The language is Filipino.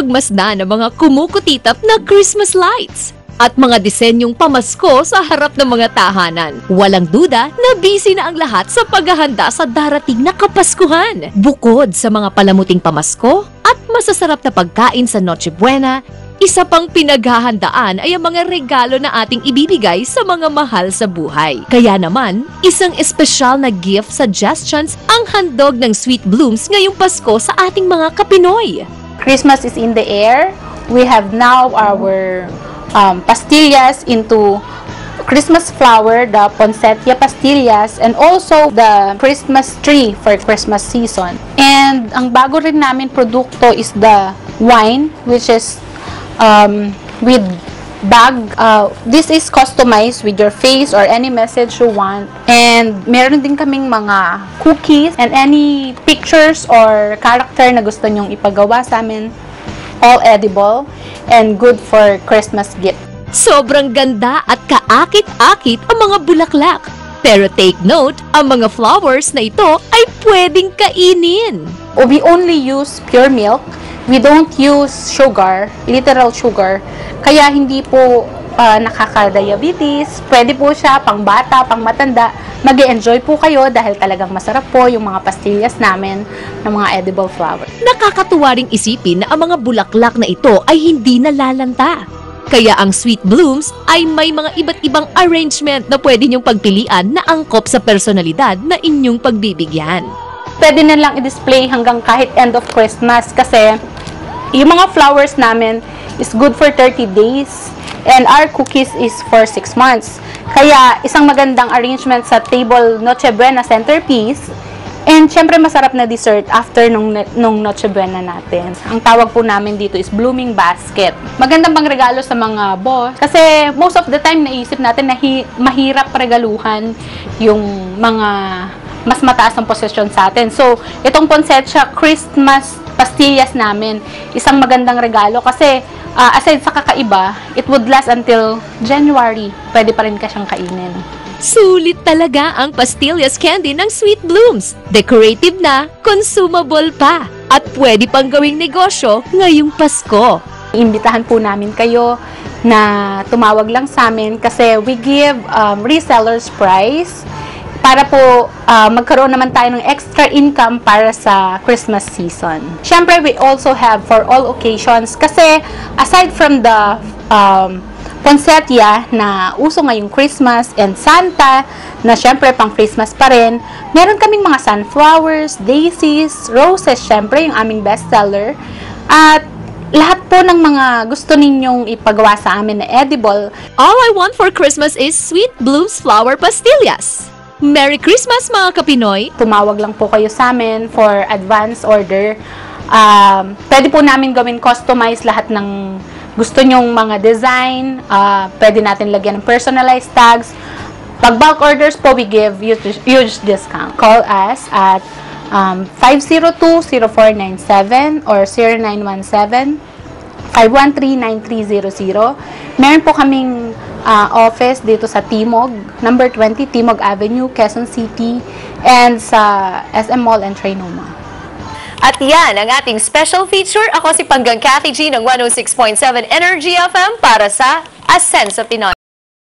makapagmasdan ng mga kumukutitap na Christmas lights at mga disenyong pamasko sa harap ng mga tahanan. Walang duda na busy na ang lahat sa paghahanda sa darating na Kapaskuhan. Bukod sa mga palamuting pamasko at masasarap na pagkain sa Noche Buena, isa pang pinaghahandaan ay ang mga regalo na ating ibibigay sa mga mahal sa buhay. Kaya naman, isang espesyal na gift suggestions ang handog ng Sweet Blooms ngayong Pasko sa ating mga Kapinoy. Christmas is in the air. We have now our pastillas into Christmas flower, the poinsettia pastillas, and also the Christmas tree for Christmas season. And ang bago rin namin produkto is the wine, which is with bag. This is customized with your face or any message you want. And meron din kaming mga cookies and any pictures or character na gusto nyong ipagawa sa amin. All edible and good for Christmas gift. Sobrang ganda at kaakit-akit ang mga bulaklak. Pero take note, ang mga flowers na ito ay pwedeng kainin. We only use pure milk. We don't use sugar, literal sugar. Kaya hindi po nakaka-diabetes. Pwede po siya pang bata, pang matanda. Mag-e-enjoy po kayo dahil talagang masarap po yung mga pastillas namin ng mga edible flowers. Nakakatuwa ring isipin na ang mga bulaklak na ito ay hindi nalalanta. Kaya ang Sweet Blooms ay may mga iba't ibang arrangement na pwede niyong pagpilian na angkop sa personalidad na inyong pagbibigyan. Pwede na lang i-display hanggang kahit end of Christmas kasi yung mga flowers namin is good for 30 days. And our cookies is for 6 months. Kaya, isang magandang arrangement sa table Noche Buena centerpiece. And, syempre, masarap na dessert after nung Noche Buena natin. Ang tawag po namin dito is blooming basket. Magandang pang regalo sa mga boss. Kasi, most of the time, naisip natin na mahirap regaluhan yung mga mas mataas ang posisyon sa atin. So, itong poinsettia Christmas pastillas namin, isang magandang regalo kasi aside sa kakaiba, it would last until January. Pwede pa rin ka siyang kainin. Sulit talaga ang pastillas candy ng Sweet Blooms. Decorative na, consumable pa, at pwede pang gawing negosyo ngayong Pasko. Imbitahan po namin kayo na tumawag lang sa amin kasi we give resellers price para po magkaroon naman tayo ng extra income para sa Christmas season. Siyempre, we also have for all occasions kasi aside from the poinsettia na uso ngayong Christmas and Santa na siyempre pang Christmas pa rin, meron kaming mga sunflowers, daisies, roses, siyempre yung aming bestseller. At lahat po ng mga gusto ninyong ipagawa sa amin na edible. All I want for Christmas is Sweet Blooms Flower Pastillas. Merry Christmas mga Kapinoy! Tumawag lang po kayo sa amin for advance order. Pwede po namin gawin customize lahat ng gusto nyong mga design. Pwede natin lagyan ng personalized tags. Pag bulk orders po, we give huge discount. Call us at 502-0497 or 0917-513-9300. Meron po kaming office dito sa Timog, number 20, Timog Avenue, Quezon City, and sa SM Mall and Trinoma. At yan ang ating special feature. Ako si Panggang Cathy G ng 106.7 Energy FM para sa Asenso Pinoy.